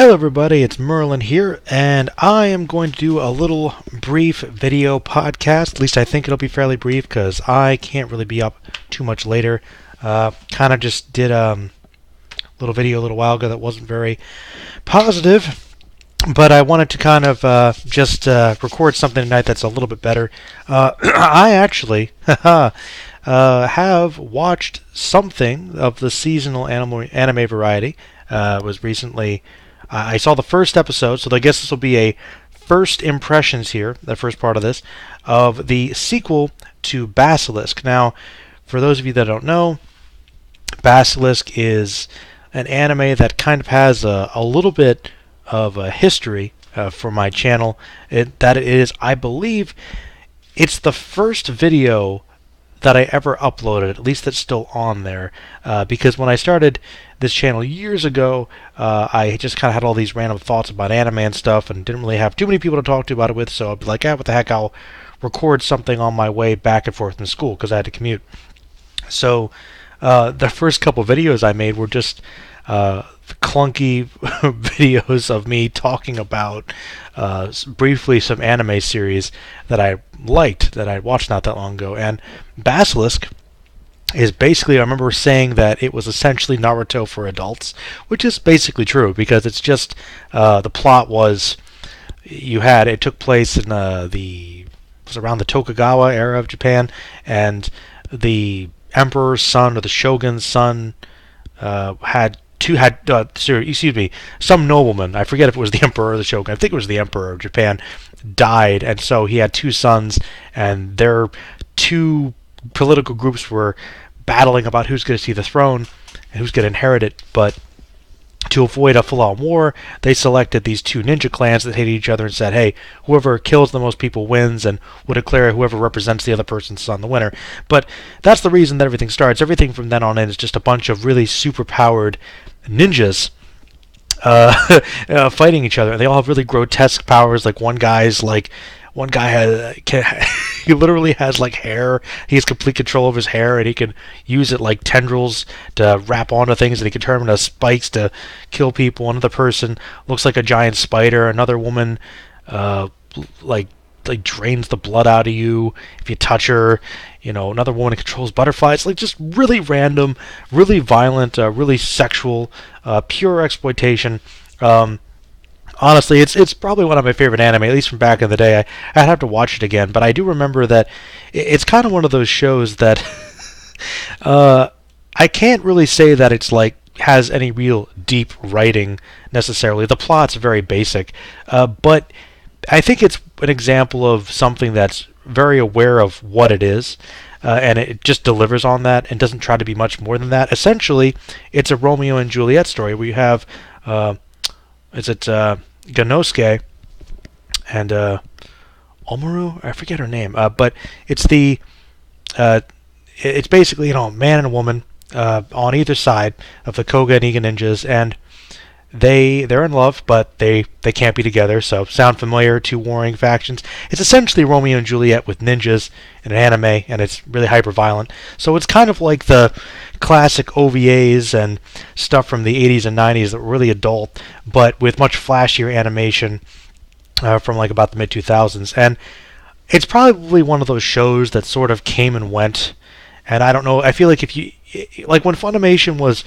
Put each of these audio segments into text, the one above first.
Hello everybody, it's Merlin here, and I am going to do a little brief video podcast. At least I think it'll be fairly brief, because I can't really be up too much later. Kind of just did a little video a little while ago that wasn't very positive, but I wanted to kind of just record something tonight that's a little bit better. I actually have watched something of the seasonal anime variety. Was recently... I saw the first episode, so I guess this will be a first impressions here, the first part of this, of the sequel to Basilisk. Now, for those of you that don't know, Basilisk is an anime that kind of has a little bit of a history for my channel. I believe, it's the first video that I ever uploaded, at least that's still on there, because when I started this channel years ago, I just kind of had all these random thoughts about anime and stuff, and didn't really have too many people to talk to about it with, so I'd be like, what the heck, I'll record something on my way back and forth from school, because I had to commute. So, the first couple videos I made were just clunky videos of me talking about briefly some anime series that I liked, that I watched not that long ago. And Basilisk is basically, I remember saying that it was essentially Naruto for adults, which is basically true, because it's just the plot was, it took place in it was around the Tokugawa era of Japan, and the emperor's son, or the shogun's son, some nobleman, I forget if it was the emperor or the shogun, I think it was the emperor of Japan, died, and so he had two sons, and their two political groups were battling about who's going to see the throne and who's going to inherit it. But to avoid a full-on war, they selected these two ninja clans that hated each other and said, hey, whoever kills the most people wins, and would declare whoever represents the other person's son the winner. But that's the reason that everything starts. Everything from then on in is just a bunch of really super-powered ninjas fighting each other. They all have really grotesque powers. Like one guy he literally has like hair. He has complete control of his hair, and he can use it like tendrils to wrap onto things, and he can turn them into spikes to kill people. Another person looks like a giant spider. Another woman like drains the blood out of you if you touch her. Another woman controls butterflies. Like, just really random, really violent, really sexual, pure exploitation. Honestly, it's probably one of my favorite anime, at least from back in the day. I'd have to watch it again, but I do remember that it's kind of one of those shows that I can't really say that it's like has any real deep writing necessarily. The plot's very basic, but I think it's an example of something that's very aware of what it is, and it just delivers on that and doesn't try to be much more than that. Essentially, it's a Romeo and Juliet story where you have Ganosuke and Omaru? I forget her name, but it's it's basically a man and a woman on either side of the Koga and Iga ninjas, and they're in love, but they can't be together. So, sound familiar? Two warring factions. It's essentially Romeo and Juliet with ninjas in an anime, and it's really hyper violent. So it's kind of like the classic OVAs and stuff from the 80s and 90s that were really adult, but with much flashier animation from like about the mid 2000s. And it's probably one of those shows that sort of came and went. And I don't know. I feel like like when Funimation was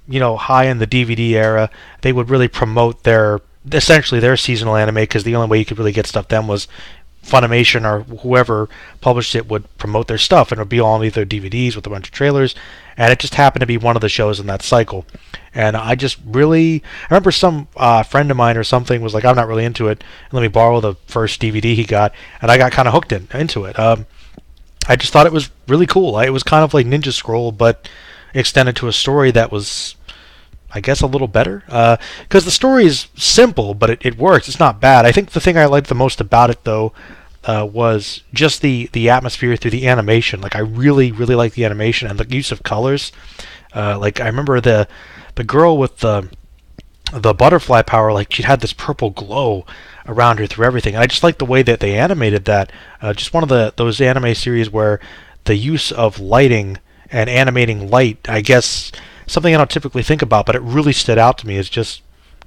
high in the DVD era, they would really promote essentially their seasonal anime, because the only way you could really get stuff then was Funimation or whoever published it would promote their stuff, and it would be all on either DVDs with a bunch of trailers, and it just happened to be one of the shows in that cycle. And I remember some friend of mine or something was like, I'm not really into it, and let me borrow the first DVD he got, and I got kind of hooked into it. I just thought it was really cool. It was kind of like Ninja Scroll, but extended to a story that was, I guess, a little better. Because the story is simple, but it works. It's not bad. I think the thing I liked the most about it, though, was just the atmosphere through the animation. Like, I really, really like the animation and the use of colors. Like, I remember the girl with the butterfly power, like, she had this purple glow around her through everything. And I just like the way that they animated that. Just one of those anime series where the use of lighting and animating light, I guess, something I don't typically think about, but it really stood out to me as just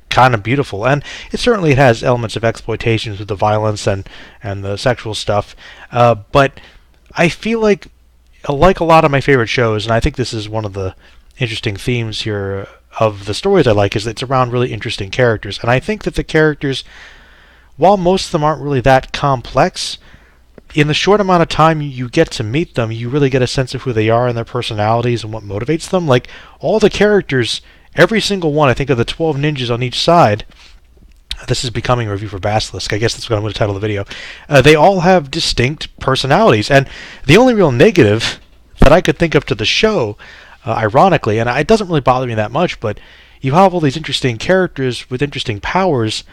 kind of beautiful, and it has elements of exploitation with the violence and the sexual stuff, but I feel like a lot of my favorite shows, and I think this is one of the interesting themes here of the stories I like, is that it's around really interesting characters. And I think that the characters, while most of them aren't really that complex, in the short amount of time you get to meet them, you really get a sense of who they are and their personalities and what motivates them. Like, all the characters, every single one, I think of the 12 ninjas on each side, this is becoming a review for Basilisk, I guess that's what I'm going to title the video, they all have distinct personalities. And the only real negative that I could think of to the show, ironically, and it doesn't really bother me that much, but you have all these interesting characters with interesting powers,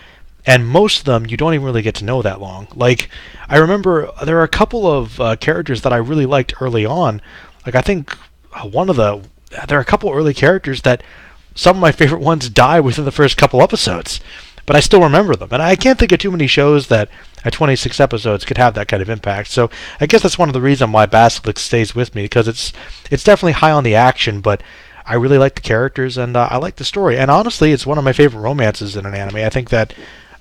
and most of them you don't even really get to know that long. Like, I remember there are a couple of characters that I really liked early on. Like, I think there are a couple early characters that some of my favorite ones die within the first couple episodes, but I still remember them. And I can't think of too many shows that at 26 episodes could have that kind of impact. So I guess that's one of the reasons why Basilisk stays with me, because it's definitely high on the action, but I really like the characters, and I like the story. And honestly, it's one of my favorite romances in an anime. I think that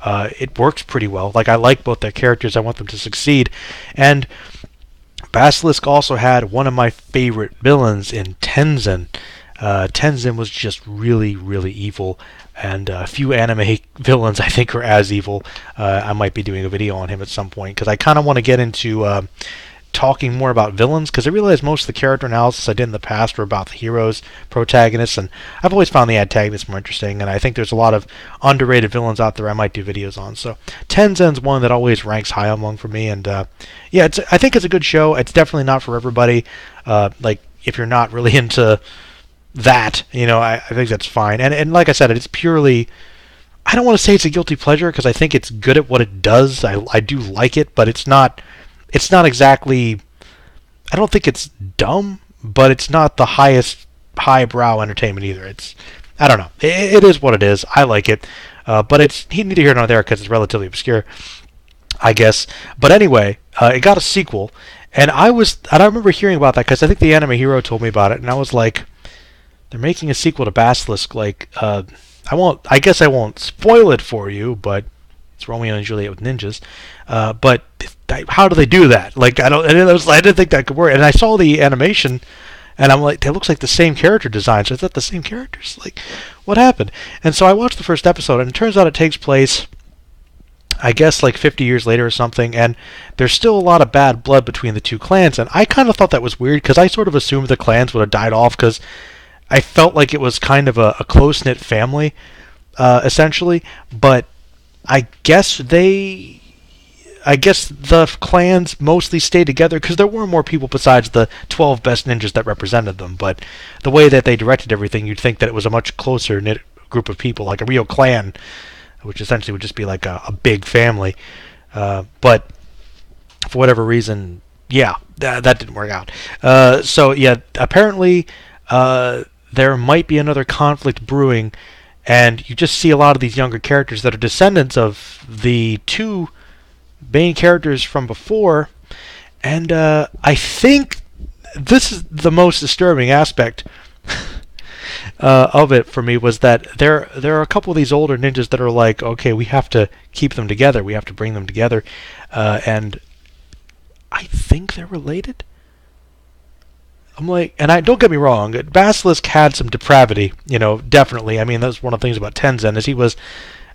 it works pretty well. Like, I like both their characters. I want them to succeed. And Basilisk also had one of my favorite villains in Tenzin. Tenzin was just really, really evil, and a few anime villains I think are as evil. I might be doing a video on him at some point, because I kind of want to get into talking more about villains, because I realize most of the character analysis I did in the past were about the heroes, protagonists, and I've always found the antagonists more interesting, and I think there's a lot of underrated villains out there I might do videos on. So Tenzin's one that always ranks high among for me, and yeah, I think it's a good show. It's definitely not for everybody. Like, if you're not really into that, I think that's fine. And like I said, it's purely, I don't want to say it's a guilty pleasure, because I think it's good at what it does. I do like it, but it's not exactly, I don't think it's dumb, but it's not the highbrow entertainment either. I don't know. It is what it is. I like it, but it's neither here nor there, because it's relatively obscure, I guess. But anyway, it got a sequel, and I remember hearing about that, because I think the Anime Hero told me about it, and I was like, they're making a sequel to Basilisk. Like, I guess I won't spoil it for you, but it's Romeo and Juliet with ninjas. But how do they do that? Like, I didn't think that could work. And I saw the animation, and I'm like, it looks like the same character design. So is that the same characters? Like, what happened? And so I watched the first episode, and it turns out it takes place, I guess, like 50 years later or something, and there's still a lot of bad blood between the two clans. And I kind of thought that was weird, because I sort of assumed the clans would have died off, because I felt like it was kind of a close-knit family, essentially. But I guess the clans mostly stayed together, because there were more people besides the 12 best ninjas that represented them. But the way that they directed everything, you'd think that it was a much closer-knit group of people, like a real clan, which essentially would just be like a big family. But for whatever reason, yeah, that didn't work out. So yeah, apparently there might be another conflict brewing, and you just see a lot of these younger characters that are descendants of the two main characters from before, and I think this is the most disturbing aspect of it for me, was that there are a couple of these older ninjas that are like, okay, we have to keep them together, we have to bring them together, and I think they're related. I'm like, and don't get me wrong, Basilisk had some depravity, definitely. I mean, that's one of the things about Tenzin, is he was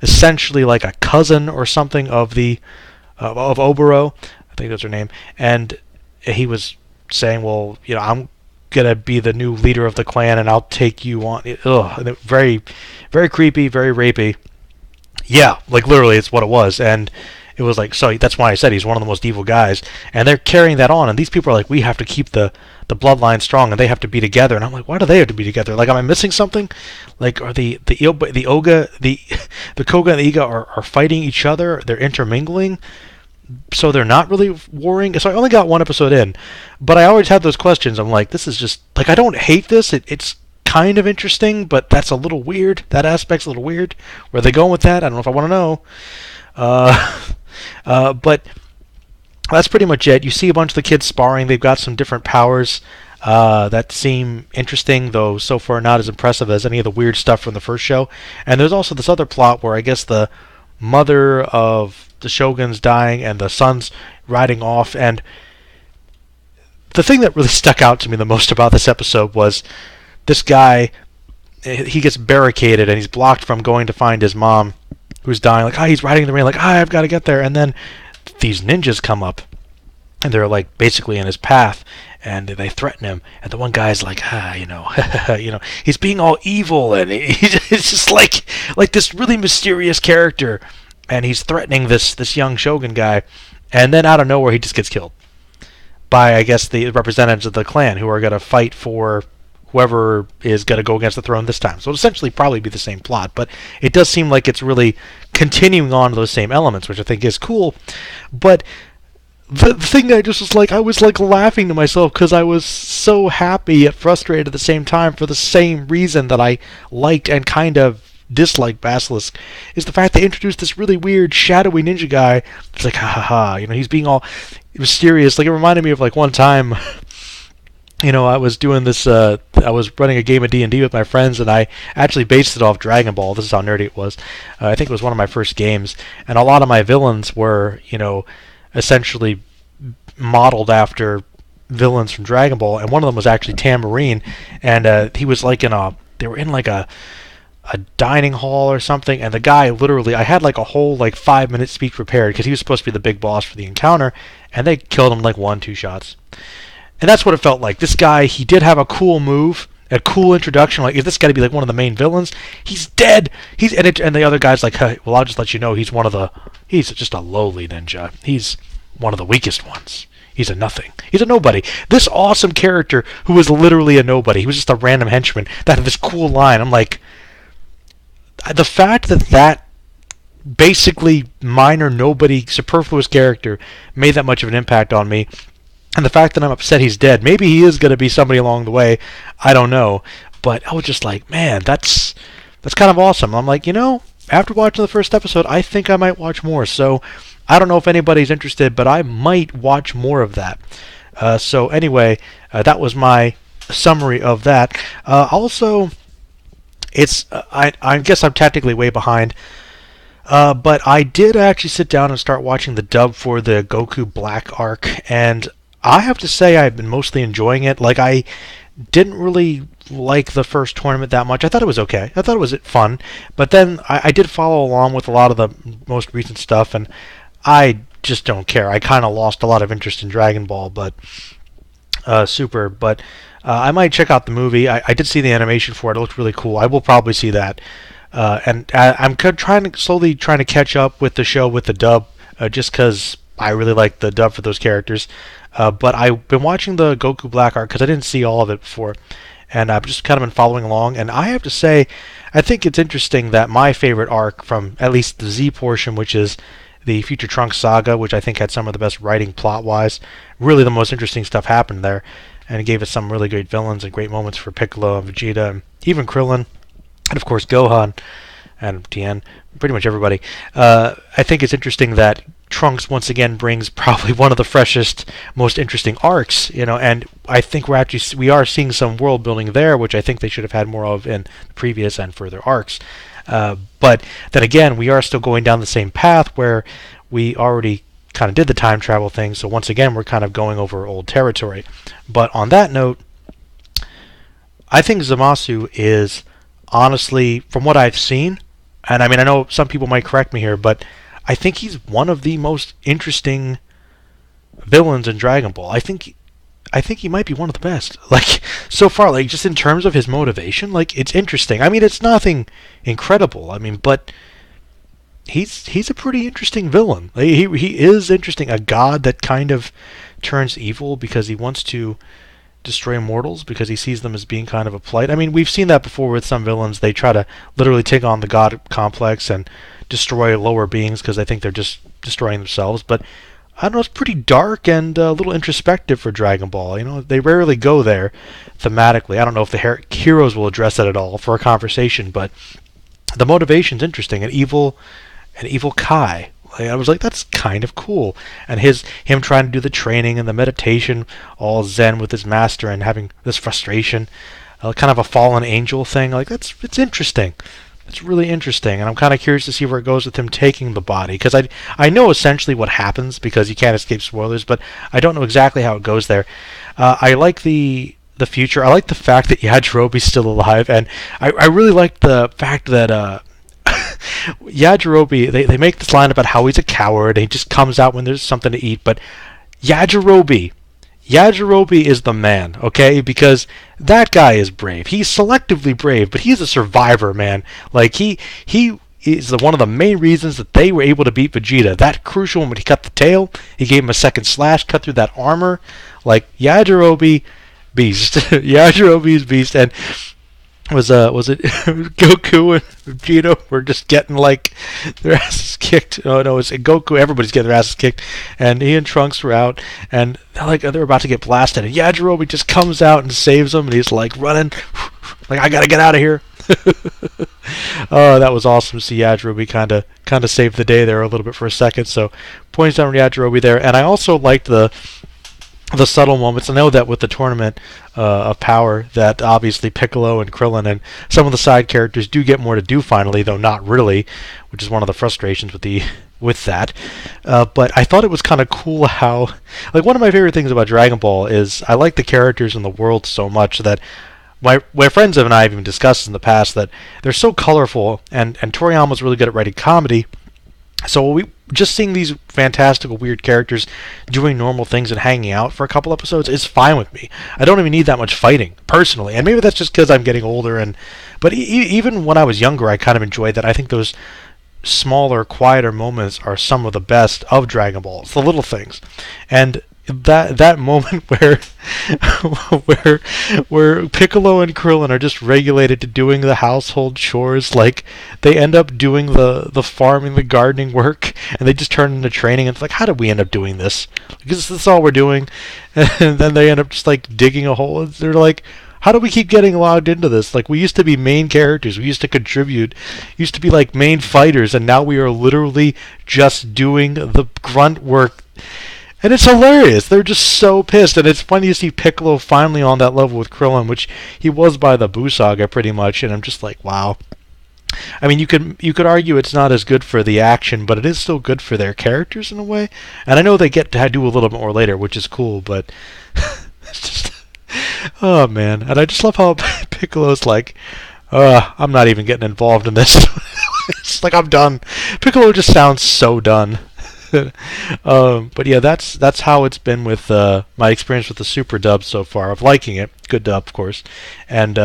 essentially like a cousin or something of of Oboro, I think that's her name, and he was saying, well, I'm gonna be the new leader of the clan, and I'll take you on. Ugh, very, very creepy, very rapey. Yeah, like literally, it's what it was, and it was like, so that's why I said he's one of the most evil guys, and they're carrying that on, and these people are like, we have to keep the bloodline strong, and they have to be together, and I'm like, why do they have to be together? Like, am I missing something? Like, are the Koga and the Iga are fighting each other? They're intermingling, so they're not really warring. So I only got one episode in, but I always had those questions. I'm like, this is just like, I don't hate this. It's kind of interesting, but that's a little weird. That aspect's a little weird. Where are they going with that? I don't know if I want to know. But that's pretty much it. You see a bunch of the kids sparring. They've got some different powers. that seem interesting, though so far not as impressive as any of the weird stuff from the first show. And there's also this other plot where I guess the mother of the shogun's dying and the son's riding off. And the thing that really stuck out to me the most about this episode was this guy. He gets barricaded and he's blocked from going to find his mom, who's dying. Like, he's riding in the rain. Like, I've got to get there. And then these ninjas come up, and they're like basically in his path, and they threaten him. And the one guy's like, he's being all evil, and it's just like this really mysterious character, and he's threatening this young shogun guy, and then out of nowhere he just gets killed by, I guess, the representatives of the clan who are going to fight for whoever is going to go against the throne this time. So it'll essentially probably be the same plot, but it does seem like it's really continuing on those same elements, which I think is cool. But the thing that I just was like, I was like laughing to myself because I was so happy yet frustrated at the same time for the same reason that I liked and kind of disliked Basilisk, is the fact they introduced this really weird shadowy ninja guy. It's like, ha ha ha, he's being all mysterious. Like, it reminded me of like one time I was doing this, I was running a game of D&D with my friends, and I actually based it off Dragon Ball. This is how nerdy it was. I think it was one of my first games, and a lot of my villains were, essentially modeled after villains from Dragon Ball, and one of them was actually Tambourine, and he was like they were in like a dining hall or something, and the guy literally, I had like a whole like 5-minute speech prepared, because he was supposed to be the big boss for the encounter, and they killed him like 1-2 shots. And that's what it felt like. This guy, he did have a cool move, a cool introduction. Like, if this guy to be like one of the main villains, he's dead. And the other guy's like, hey, well, I'll just let you know, he's just a lowly ninja. He's one of the weakest ones. He's a nothing. He's a nobody. This awesome character who was literally a nobody. He was just a random henchman that had this cool line. I'm like, the fact that basically minor nobody superfluous character made that much of an impact on me. And the fact that I'm upset he's dead, maybe he is going to be somebody along the way, I don't know. But I was just like, man, that's kind of awesome. I'm like, after watching the first episode, I think I might watch more. So I don't know if anybody's interested, but I might watch more of that. So anyway, that was my summary of that. Also, I guess I'm technically way behind. But I did actually sit down and start watching the dub for the Goku Black arc, and I have to say I've been mostly enjoying it. Like, I didn't really like the first tournament that much. I thought it was okay. I thought it was fun. But then I did follow along with a lot of the most recent stuff, and I just don't care. I kind of lost a lot of interest in Dragon Ball, but Super. But I might check out the movie. I did see the animation for it. It looked really cool. I will probably see that. And I'm slowly trying to catch up with the show with the dub, just because I really like the dub for those characters. But I've been watching the Goku Black arc because I didn't see all of it before, and I've just kind of been following along. And I have to say, I think it's interesting that my favorite arc from at least the Z portion, which is the Future Trunks saga, which I think had some of the best writing plot-wise, really the most interesting stuff happened there, and it gave us some really great villains and great moments for Piccolo and Vegeta, and even Krillin, and of course Gohan and Tien, pretty much everybody. I think it's interesting that Trunks once again brings probably one of the freshest, most interesting arcs, and I think we are seeing some world building there, which I think they should have had more of in the previous and further arcs. But then again, we are still going down the same path where we already kind of did the time travel thing, so once again we're kind of going over old territory. But on that note, I think Zamasu is honestly, from what I've seen, and I mean, I know some people might correct me here, but I think he's one of the most interesting villains in Dragon Ball. I think he might be one of the best. Like, so far, like, just in terms of his motivation, like, it's interesting. I mean, it's nothing incredible. I mean, but he's a pretty interesting villain. Like, he is interesting. A god that kind of turns evil because he wants to destroy mortals because he sees them as being kind of a plight. I mean, we've seen that before with some villains. They try to literally take on the god complex and destroy lower beings because they think they're just destroying themselves. But I don't know, it's pretty dark and a little introspective for Dragon Ball. They rarely go there thematically. I don't know if the heroes will address that at all for a conversation, but the motivation's interesting. An evil Kai. I was like, that's kind of cool. And him trying to do the training and the meditation, all zen with his master and having this frustration, kind of a fallen angel thing. Like it's interesting. It's really interesting, and I'm kind of curious to see where it goes with him taking the body, because I know essentially what happens because you can't escape spoilers, but I don't know exactly how it goes there. I like the future. I like the fact that Yajirobe's still alive, and I really like the fact that Yajirobe, they make this line about how he's a coward and he just comes out when there's something to eat, but Yajirobe is the man, okay? Because that guy is brave. He's selectively brave, but he's a survivor, man. Like he is one of the main reasons that they were able to beat Vegeta. That crucial when he cut the tail, he gave him a second slash, cut through that armor. Like Yajirobe, beast. Yajirobe's beast, and was it Goku and Vegeta were just getting like their asses kicked. Oh no, it's Goku. Everybody's getting their asses kicked, and he and Trunks were out, and they're about to get blasted, and Yajirobe just comes out and saves them, and he's like running, like I gotta get out of here. Oh, that was awesome to see Yajirobe kind of save the day there a little bit for a second. So points down on Yajirobe there, and I also liked the subtle moments. I know that with the tournament of power, that obviously Piccolo and Krillin and some of the side characters do get more to do finally, though not really, which is one of the frustrations with that. But I thought it was kind of cool how, like, one of my favorite things about Dragon Ball is I like the characters in the world so much that my friends and I have even discussed in the past that they're so colorful, and Toriyama's really good at writing comedy. So we just seeing these fantastical, weird characters doing normal things and hanging out for a couple episodes is fine with me. I don't even need that much fighting, personally. And maybe that's just because I'm getting older. But even when I was younger, I kind of enjoyed that. I think those smaller, quieter moments are some of the best of Dragon Ball. It's the little things. And that moment where where Piccolo and Krillin are just regulated to doing the household chores, like they end up doing the farming, the gardening work, and they just turn into training. And it's like, how did we end up doing this? Because this is all we're doing, and then they end up just like digging a hole. And they're like, how do we keep getting logged into this? Like, we used to be main characters, we used to contribute, used to be like main fighters, and now we are literally just doing the grunt work. And it's hilarious. They're just so pissed. And it's funny to see Piccolo finally on that level with Krillin, which he was by the Buu Saga pretty much. And I'm just like, wow. I mean, you could argue it's not as good for the action, but it is still good for their characters in a way. And I know they get to do a little bit more later, which is cool, but it's just, oh man. And I just love how Piccolo's like, I'm not even getting involved in this. It's like, I'm done. Piccolo just sounds so done. But yeah, that's how it's been with my experience with the Super dub so far. Of liking it, good dub, of course, and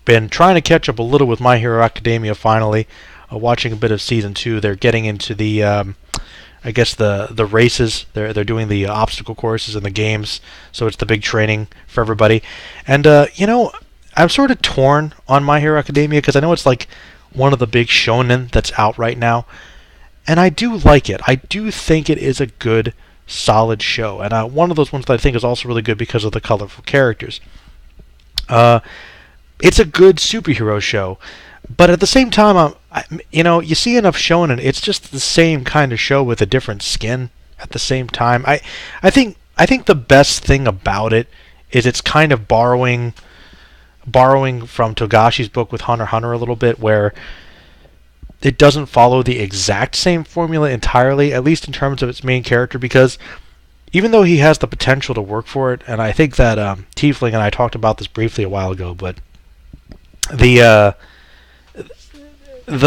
been trying to catch up a little with My Hero Academia. Finally, watching a bit of season 2. They're getting into the, I guess the races. They're doing the obstacle courses and the games, so it's the big training for everybody. And I'm sort of torn on My Hero Academia because I know it's like one of the big shonen that's out right now. And I do like it. I do think it is a good, solid show. And one of those ones that I think is also really good because of the colorful characters. It's a good superhero show. But at the same time, you see enough shonen, it's just the same kind of show with a different skin at the same time. I think the best thing about it is it's kind of borrowing from Togashi's book with Hunter x Hunter a little bit, where it doesn't follow the exact same formula entirely, at least in terms of its main character, because even though he has the potential to work for it, and I think that Tiefling and I talked about this briefly a while ago, but the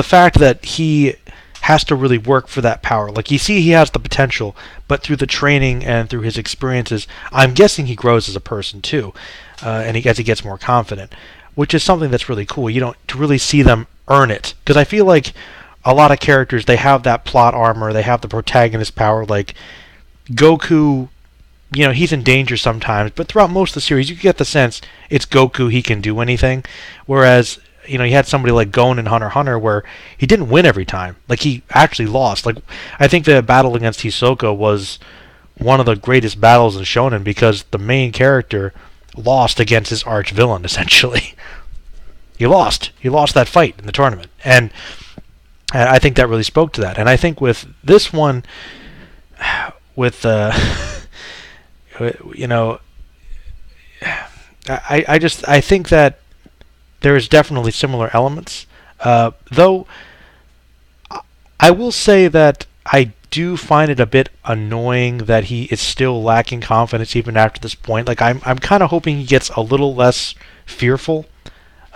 fact that he has to really work for that power, like you see he has the potential, but through the training and through his experiences, I'm guessing he grows as a person too, and as he gets more confident, which is something that's really cool. You don't to really see them earn it, because I feel like a lot of characters, they have that plot armor, they have the protagonist power. Like Goku, he's in danger sometimes, but throughout most of the series you get the sense it's Goku, he can do anything, whereas you had somebody like Gon in Hunter x Hunter where he didn't win every time, like he actually lost. Like I think the battle against Hisoka was one of the greatest battles in shonen because the main character lost against his arch villain essentially. He lost that fight in the tournament. And And I think that really spoke to that. And I think with this one, with you know, I think that there is definitely similar elements. Though I will say that I do find it a bit annoying that he is still lacking confidence even after this point. Like I'm kind of hoping he gets a little less fearful.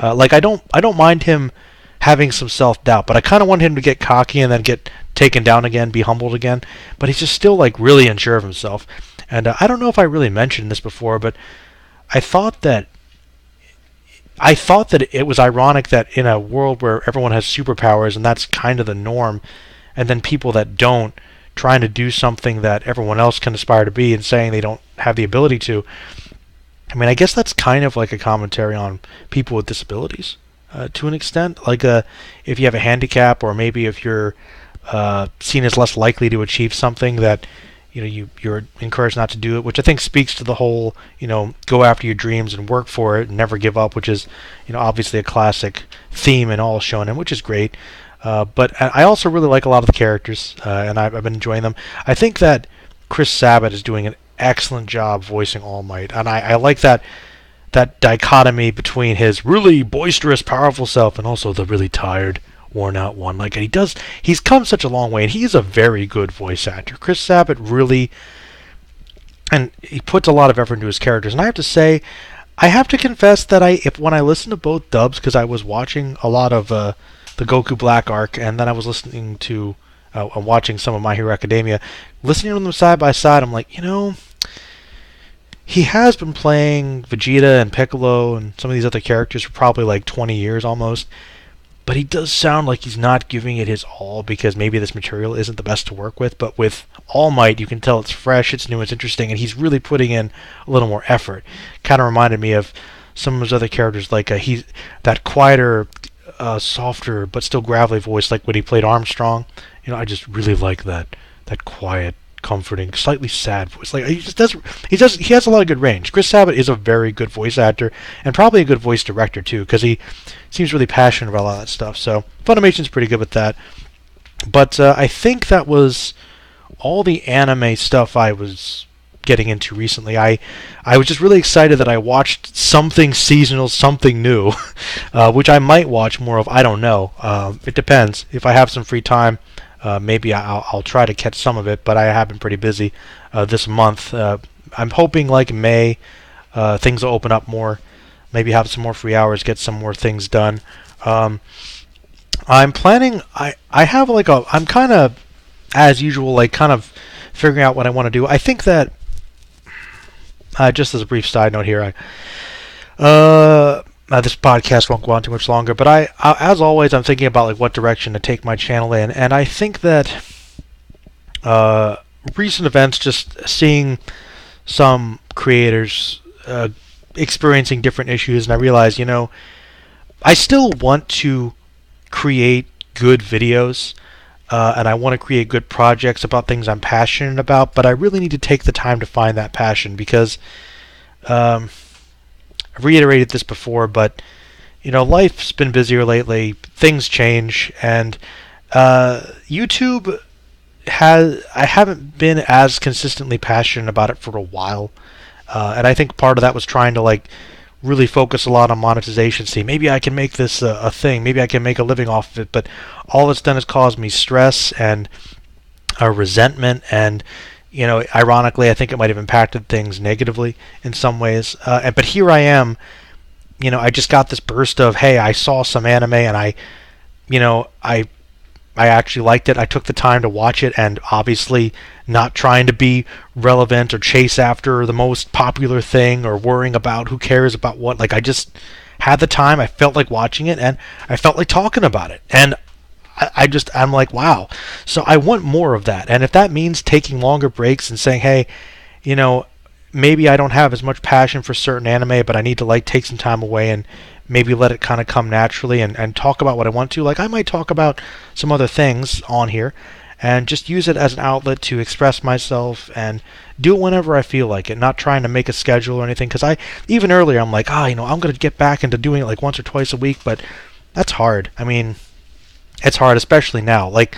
Like I don't mind him having some self-doubt, but I kind of want him to get cocky and then get taken down again, be humbled again. But he's just still like really unsure of himself. And I don't know if I really mentioned this before, but I thought that it was ironic that in a world where everyone has superpowers and that's kind of the norm, and then people that don't trying to do something that everyone else can aspire to be and saying they don't have the ability to. I mean, I guess that's kind of like a commentary on people with disabilities to an extent. Like if you have a handicap, or maybe if you're seen as less likely to achieve something, that you're encouraged not to do it, which I think speaks to the whole go after your dreams and work for it and never give up, which is obviously a classic theme in all shonen, which is great. But I also really like a lot of the characters, and I've been enjoying them. I think that Chris Sabat is doing an excellent job voicing All Might, and I like that dichotomy between his really boisterous, powerful self and also the really tired, worn out one. Like he's come such a long way, and he's a very good voice actor. Chris Sabat really, and he puts a lot of effort into his characters. And I have to say, I have to confess that when I listen to both dubs, because I was watching a lot of the Goku Black arc, and then I was listening to watching some of My Hero Academia, listening to them side by side, I'm like, he has been playing Vegeta and Piccolo and some of these other characters for probably like 20 years almost, but he does sound like he's not giving it his all, because maybe this material isn't the best to work with. But with All Might, you can tell it's fresh, it's new, it's interesting, and he's really putting in a little more effort. Kind of reminded me of some of his other characters, like he's that quieter, softer but still gravelly voice, like when he played Armstrong. I just really like that quiet, comforting, slightly sad voice. Like he has a lot of good range. Chris Sabat is a very good voice actor, and probably a good voice director too, because he seems really passionate about a lot of that stuff. So Funimation's pretty good with that. But I think that was all the anime stuff I was getting into recently. I was just really excited that I watched something seasonal, something new, which I might watch more of. I don't know. It depends. If I have some free time, maybe I'll try to catch some of it, but I have been pretty busy this month. I'm hoping like May things will open up more, maybe have some more free hours, get some more things done. I'm planning, I have like I'm kind of, as usual, like kind of figuring out what I want to do. I think that, just as a brief side note here, this podcast won't go on too much longer, but I as always, I'm thinking about like what direction to take my channel in, and I think that recent events, just seeing some creators experiencing different issues, and I realize, I still want to create good videos, and I want to create good projects about things I'm passionate about, but I really need to take the time to find that passion, because I've reiterated this before, but life's been busier lately, things change, and YouTube I haven't been as consistently passionate about it for a while, and I think part of that was trying to like really focus a lot on monetization. See, maybe I can make this a thing, maybe I can make a living off of it, but all it's done is cause me stress and resentment, and ironically, I think it might have impacted things negatively in some ways. But here I am, I just got this burst of, hey, I saw some anime and I actually liked it. I took the time to watch it, and obviously not trying to be relevant or chase after the most popular thing or worrying about who cares about what. Like, I just had the time. I felt like watching it, and I felt like talking about it. And I'm like, wow. So I want more of that. And if that means taking longer breaks and saying, hey, maybe I don't have as much passion for certain anime, but I need to like take some time away and maybe let it kind of come naturally and talk about what I want to. Like, I might talk about some other things on here and just use it as an outlet to express myself and do it whenever I feel like it, not trying to make a schedule or anything. Because even earlier, I'm like, I'm going to get back into doing it like once or twice a week, but that's hard. I mean, it's hard, especially now. Like,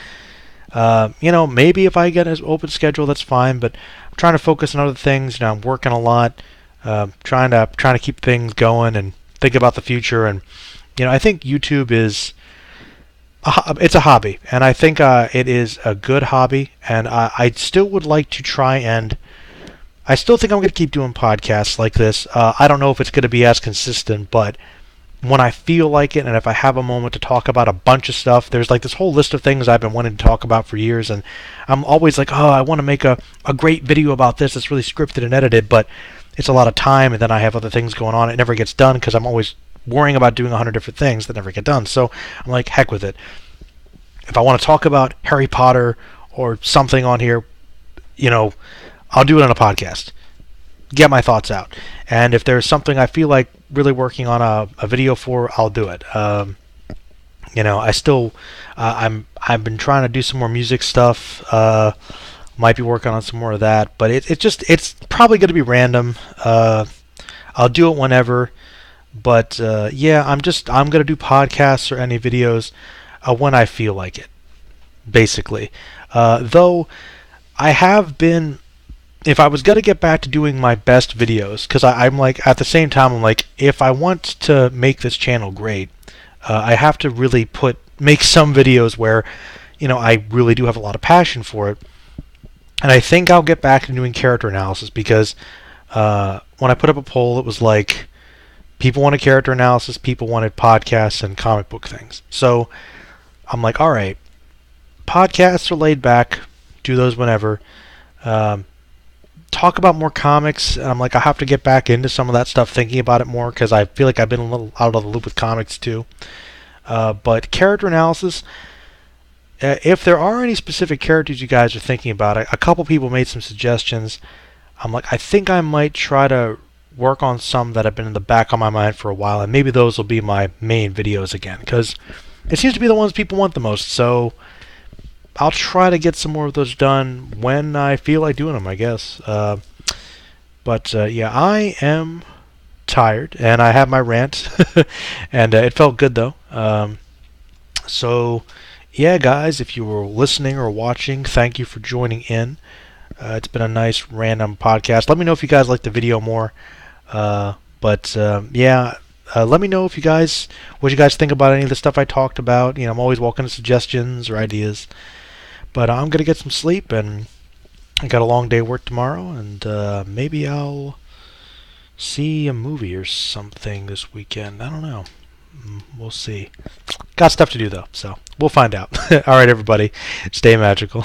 maybe if I get an open schedule, that's fine. But I'm trying to focus on other things. I'm working a lot, trying to keep things going and think about the future. And I think YouTube is it's a hobby, and I think it is a good hobby. And I still would like to try and I still think I'm going to keep doing podcasts like this. I don't know if it's going to be as consistent, but when I feel like it and if I have a moment to talk about a bunch of stuff, there's like this whole list of things I've been wanting to talk about for years, and I'm always like, oh, I want to make a great video about this that's really scripted and edited, but it's a lot of time, and then I have other things going on. It never gets done because I'm always worrying about doing 100 different things that never get done. So I'm like, heck with it. If I want to talk about Harry Potter or something on here, I'll do it on a podcast. Get my thoughts out. And if there's something I feel like really working on a video for, I'll do it. I still I've been trying to do some more music stuff. Might be working on some more of that, but it's probably going to be random. I'll do it whenever. But yeah, I'm going to do podcasts or any videos when I feel like it, basically. Though I have been, if I was going to get back to doing my best videos, because I'm like, at the same time, I'm like, if I want to make this channel great, I have to really make some videos where, I really do have a lot of passion for it. And I think I'll get back to doing character analysis because when I put up a poll, it was like, people wanted character analysis, people wanted podcasts and comic book things. So I'm like, all right, podcasts are laid back, do those whenever. Talk about more comics, and I'm like, I have to get back into some of that stuff, thinking about it more, because I feel like I've been a little out of the loop with comics too. But character analysis, if there are any specific characters you guys are thinking about, a couple people made some suggestions. I'm like, I think I might try to work on some that have been in the back of my mind for a while, and maybe those will be my main videos again, because it seems to be the ones people want the most. So I'll try to get some more of those done when I feel like doing them, I guess. But yeah, I am tired, and I have my rant, and it felt good though. So yeah, guys, if you were listening or watching, thank you for joining in. It's been a nice random podcast. Let me know if you guys like the video more. But yeah, let me know what you guys think about any of the stuff I talked about. I'm always welcome to suggestions or ideas. But I'm going to get some sleep, and I got a long day of work tomorrow, and maybe I'll see a movie or something this weekend. I don't know. We'll see. Got stuff to do, though, so we'll find out. All right, everybody. Stay magical.